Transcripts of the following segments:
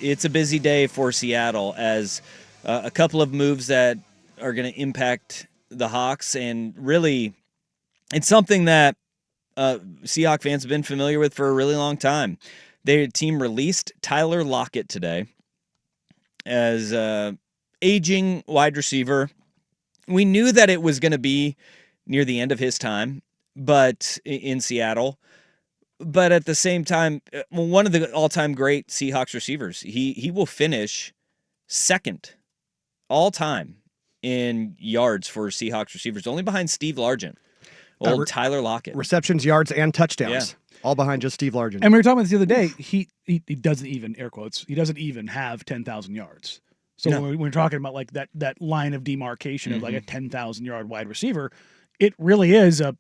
It's a busy day for Seattle as a couple of moves that are going to impact the Hawks, and really, it's something that Seahawks fans have been familiar with for a really long time. Their team released Tyler Lockett today as aging wide receiver. We knew that it was going to be near the end of his time, but in Seattle. But at the same time, one of the all-time great Seahawks receivers. He will finish second all-time in yards for Seahawks receivers, only behind Steve Largent, old Tyler Lockett. Receptions, yards, and touchdowns, all behind just Steve Largent. And we were talking about this the other day. He doesn't even, air quotes, he doesn't even have 10,000 yards. So when we're talking about like that line of demarcation of like a 10,000-yard wide receiver, it really is a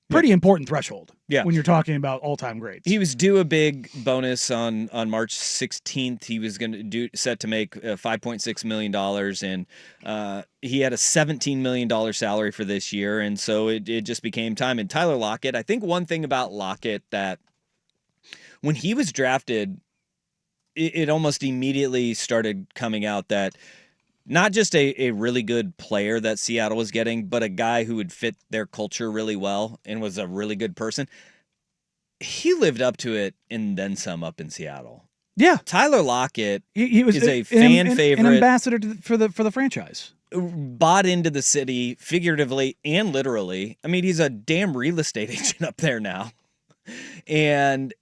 pretty important threshold when you're talking about all-time greats. He was due a big bonus on March 16th. He was going to set to make $5.6 million, and he had a $17 million salary for this year, and so it just became time. And Tyler Lockett, I think one thing about Lockett that when he was drafted, it almost immediately started coming out that not just a really good player that Seattle was getting, but a guy who would fit their culture really well and was a really good person. He lived up to it and then some up in Seattle. Yeah. Tyler Lockett he was is a fan favorite. An ambassador for the franchise. Bought into the city figuratively and literally. I mean, he's a damn real estate agent up there now. And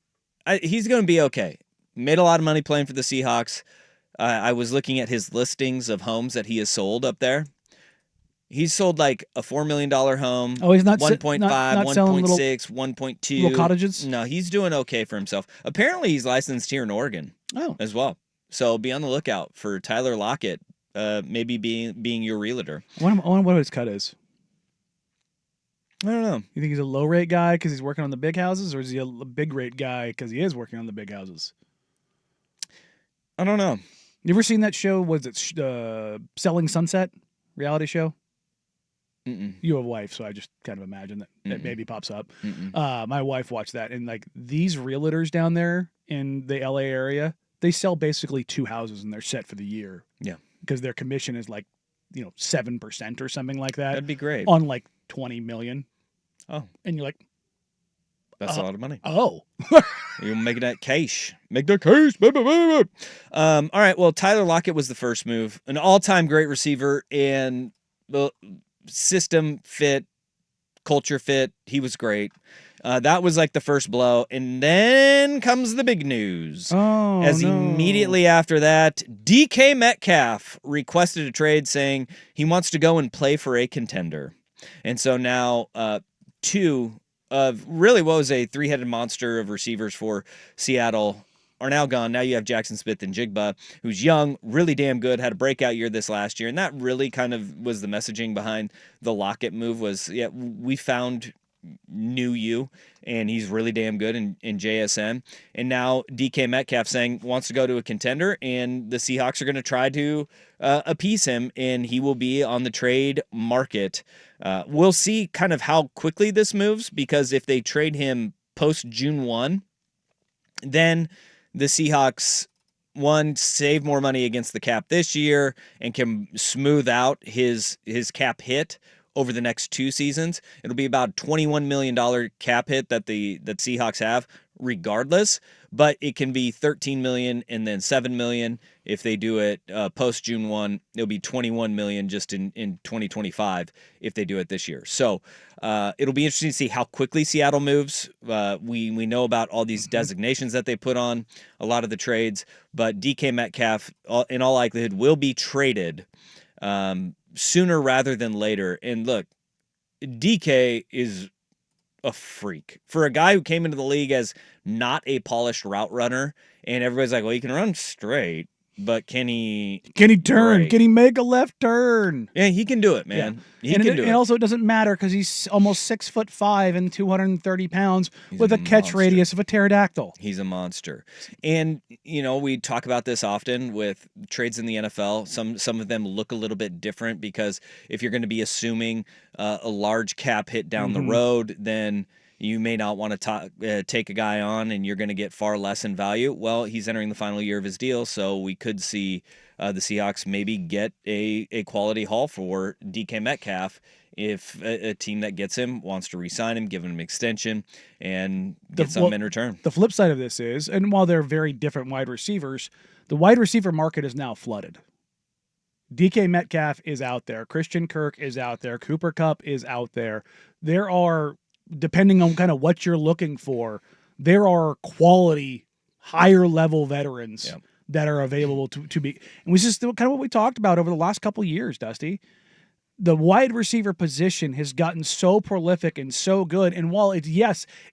he's going to be okay. Made a lot of money playing for the Seahawks. I was looking at his listings of homes that he has sold up there. He's sold like a $4 million home. Oh, he's not 1.5, not 1.6, 1.2. Little cottages? No, he's doing okay for himself. Apparently, he's licensed here in Oregon as well. So be on the lookout for Tyler Lockett, maybe being your realtor. I wonder what his cut is. I don't know. You think he's a low rate guy because he's working on the big houses, or is he a big rate guy because he is working on the big houses? I don't know. You ever seen that show? Was it Selling Sunset reality show? Mm-mm. You have a wife, so I just kind of imagine that maybe pops up. My wife watched that, and like these realtors down there in the LA area, they sell basically 2 houses and they're set for the year. Yeah, because their commission is like 7% or something like that. That'd be great on like 20 million. Oh, and you're like, that's a lot of money. Oh. You're making that cash. Make that cash. All right, well, Tyler Lockett was the first move. An all-time great receiver, and the system fit, culture fit. He was great. That was like the first blow. And then comes the big news. Immediately after that, DK Metcalf requested a trade saying he wants to go and play for a contender. And so now two of really what was a three-headed monster of receivers for Seattle are now gone. Now you have Jackson Smith and Jigba, who's young, really damn good, had a breakout year this last year. And that really kind of was the messaging behind the Lockett move was, we found new you, and he's really damn good in JSN. And now DK Metcalf saying wants to go to a contender, and the Seahawks are going to try to appease him, and he will be on the trade market. We'll see kind of how quickly this moves, because if they trade him post June 1, then the Seahawks, one, save more money against the cap this year and can smooth out his cap hit over the next 2 seasons. It'll be about $21 million cap hit that Seahawks have regardless, but it can be $13 million and then $7 million if they do it post June 1. It'll be $21 million just in 2025 if they do it this year. So it'll be interesting to see how quickly Seattle moves. We know about all these designations that they put on a lot of the trades, but DK Metcalf in all likelihood will be traded sooner rather than later. And look, DK is a freak. For a guy who came into the league as not a polished route runner, and everybody's like, well, he can run straight, but can he turn? break? Can he make a left turn? Yeah, he can do it, man. Yeah. He can do it. And also, it doesn't matter because he's almost 6'5" and 230 pounds with a catch monster. Radius of a pterodactyl. He's a monster. And, we talk about this often with trades in the NFL. Some of them look a little bit different because if you're going to be assuming a large cap hit down the road, then you may not want to take a guy on and you're going to get far less in value. Well, he's entering the final year of his deal, so we could see the Seahawks maybe get a quality haul for DK Metcalf if a team that gets him wants to re-sign him, give him an extension, and get something in return. The flip side of this is, and while they're very different wide receivers, the wide receiver market is now flooded. DK Metcalf is out there. Christian Kirk is out there. Cooper Kupp is out there. There are, depending on kind of what you're looking for, there are quality, higher level veterans that are available to be. And this is kind of what we talked about over the last couple of years, Dusty. The wide receiver position has gotten so prolific and so good. And while it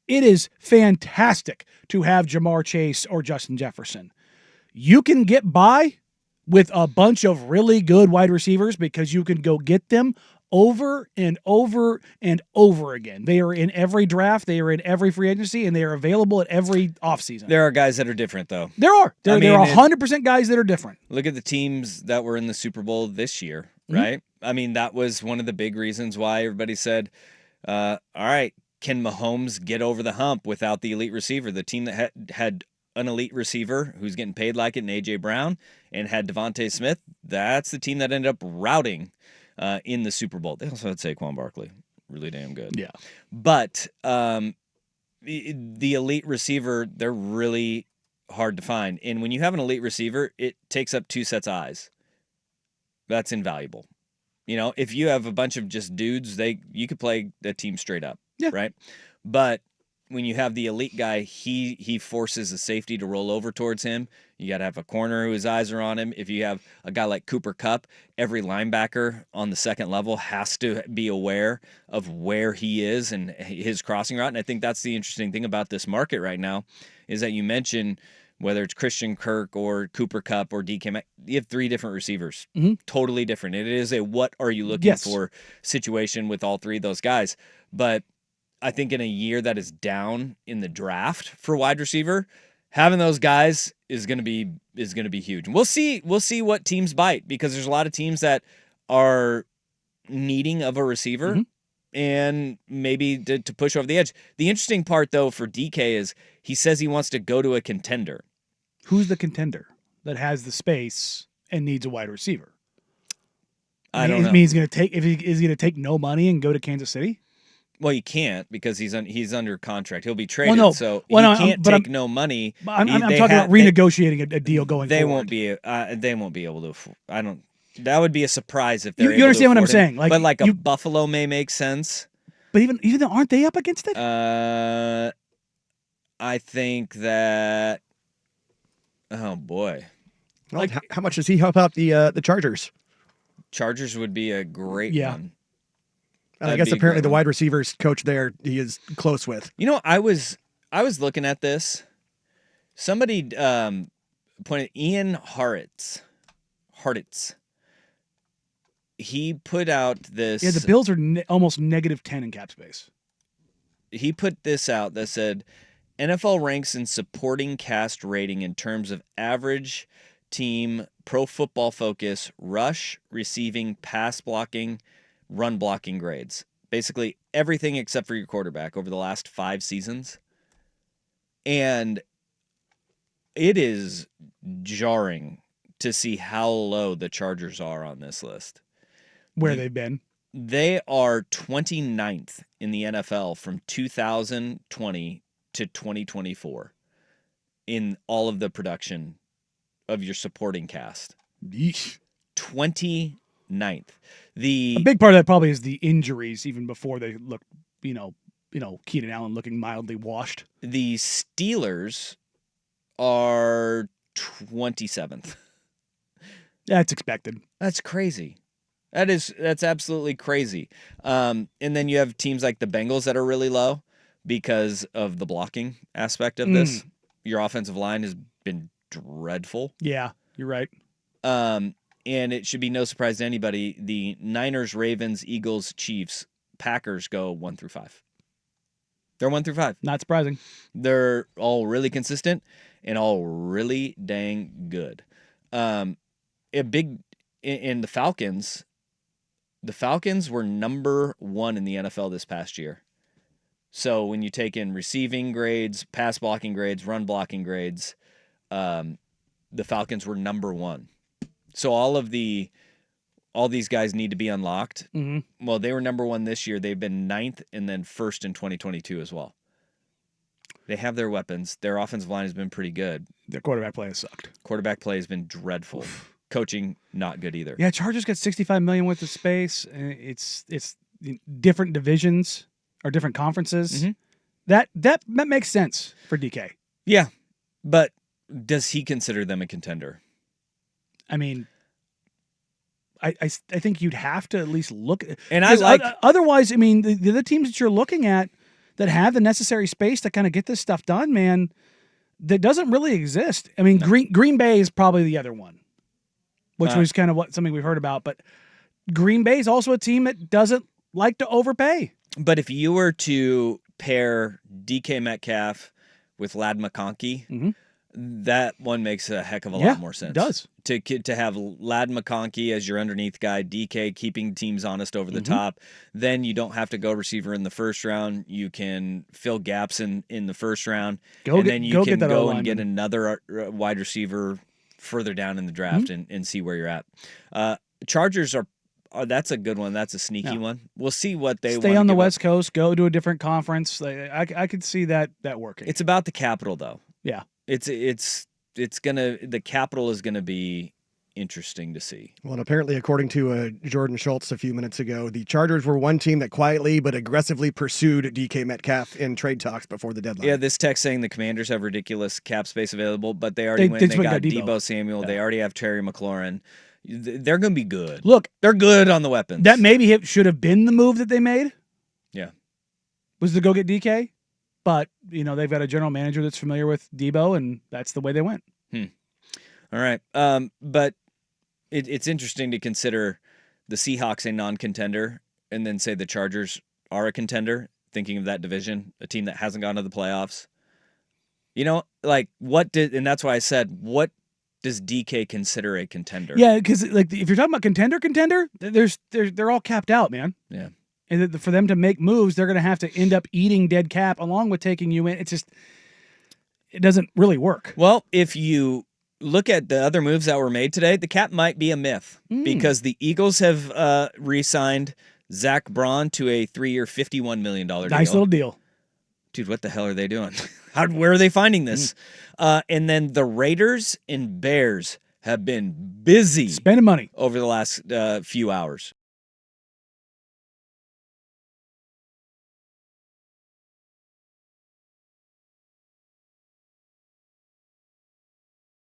is fantastic to have Jamar Chase or Justin Jefferson, you can get by with a bunch of really good wide receivers because you can go get them over and over and over again. They are in every draft, they are in every free agency, and they are available at every offseason. There are guys that are different, though. There are 100% guys that are different. Look at the teams that were in the Super Bowl this year, right? I mean, that was one of the big reasons why everybody said, all right, can Mahomes get over the hump without the elite receiver? The team that had an elite receiver who's getting paid like it in A.J. Brown and had Devontae Smith, that's the team that ended up routing in the Super Bowl. They also had Saquon Barkley. Really damn good. Yeah. But the elite receiver, they're really hard to find. And when you have an elite receiver, it takes up two sets of eyes. That's invaluable. You know, if you have a bunch of just dudes, you could play the team straight up, right? But when you have the elite guy, he forces a safety to roll over towards him. You got to have a corner whose eyes are on him. If you have a guy like Cooper Kupp, every linebacker on the second level has to be aware of where he is and his crossing route. And I think that's the interesting thing about this market right now is that you mentioned whether it's Christian Kirk or Cooper Kupp or DK, you have three different receivers. Totally different. It is a what are you looking for situation with all three of those guys. But I think in a year that is down in the draft for wide receiver, having those guys is going to be huge. And we'll see what teams bite because there's a lot of teams that are needing of a receiver and maybe to push over the edge. The interesting part though for DK is he says he wants to go to a contender. Who's the contender that has the space and needs a wide receiver? I don't know. I mean, he's going to take no money and go to Kansas City? Well, he can't because he's under contract. He'll be traded, so he can't take no money. I'm talking about renegotiating a deal going forward. They won't be able to. That would be a surprise if they're. You understand what I'm saying? But a Buffalo may make sense. But even though aren't they up against it? I think that. Oh boy! Well, how much does he help out the Chargers? Chargers would be a great one. I guess apparently the wide receivers coach there he is close with. You know, I was looking at this. Somebody pointed Ian Hartitz. He put out this. Yeah, the Bills are almost -10 in cap space. He put this out that said NFL ranks in supporting cast rating in terms of average team, Pro Football Focus, rush, receiving, pass blocking, run blocking grades. Basically everything except for your quarterback over the last 5 seasons. And it is jarring to see how low the Chargers are on this list. Where they've been. They are 29th in the NFL from 2020 to 2024 in all of the production of your supporting cast. Yeesh. 29th. A big part of that probably is the injuries, even before they look, Keenan Allen looking mildly washed. The Steelers are 27th. That's expected. That's crazy. That's absolutely crazy. And then you have teams like the Bengals that are really low because of the blocking aspect of this. Your offensive line has been dreadful. Yeah, you're right. And it should be no surprise to anybody. The Niners, Ravens, Eagles, Chiefs, Packers go 1 through 5. They're 1 through 5. Not surprising. They're all really consistent and all really dang good. In the Falcons. The Falcons were number 1 in the NFL this past year. So when you take in receiving grades, pass blocking grades, run blocking grades, the Falcons were number 1. So all these guys need to be unlocked. Mm-hmm. Well, they were number 1 this year. They've been 9th and then 1st in 2022 as well. They have their weapons. Their offensive line has been pretty good. Their quarterback play has sucked. Quarterback play has been dreadful. Coaching, not good either. Yeah, Chargers got $65 million worth of space. It's different divisions or different conferences. Mm-hmm. That makes sense for DK. Yeah, but does he consider them a contender? I mean, I think you'd have to at least look. And otherwise, I mean, the other teams that you're looking at that have the necessary space to kind of get this stuff done, man, that doesn't really exist. I mean, no. Green Bay is probably the other one, which was kind of something we've heard about. But Green Bay is also a team that doesn't like to overpay. But if you were to pair DK Metcalf with Ladd McConkey, mm-hmm. that one makes a heck of a lot more sense. It does. To have Ladd McConkey as your underneath guy, DK keeping teams honest over the mm-hmm. top, then you don't have to go receiver in the first round. You can fill gaps in the first round, then you can go and get another wide receiver further down in the draft mm-hmm. and see where you're at. Chargers are that's a good one. That's a sneaky one. We'll see what they stay on the West Coast, go to a different conference. I could see that working. It's about the capital, though. Yeah, the capital is gonna be interesting to see. Well, and apparently, according to Jordan Schultz a few minutes ago, the Chargers were one team that quietly but aggressively pursued DK Metcalf in trade talks before the deadline. Yeah, this text saying the Commanders have ridiculous cap space available, but they already went. They got Deebo Samuel. Yeah. They already have Terry McLaurin. They're going to be good. Look, they're good on the weapons. That maybe should have been the move that they made. Yeah, was to go get DK, but they've got a general manager that's familiar with Deebo, and that's the way they went. All right, but it's interesting to consider the Seahawks a non-contender, and then say the Chargers are a contender. Thinking of that division, a team that hasn't gone to the playoffs. And that's why I said what. Does DK consider a contender? Yeah, because if you're talking about contender, they're all capped out, man. Yeah, and for them to make moves, they're going to have to end up eating dead cap along with taking you in. It doesn't really work. Well, if you look at the other moves that were made today, the cap might be a myth because the Eagles have re-signed Zach Braun to a 3-year, $51 million deal. Nice little deal. Dude, what the hell are they doing? Where are they finding this? And then the Raiders and Bears have been busy spending money over the last few hours.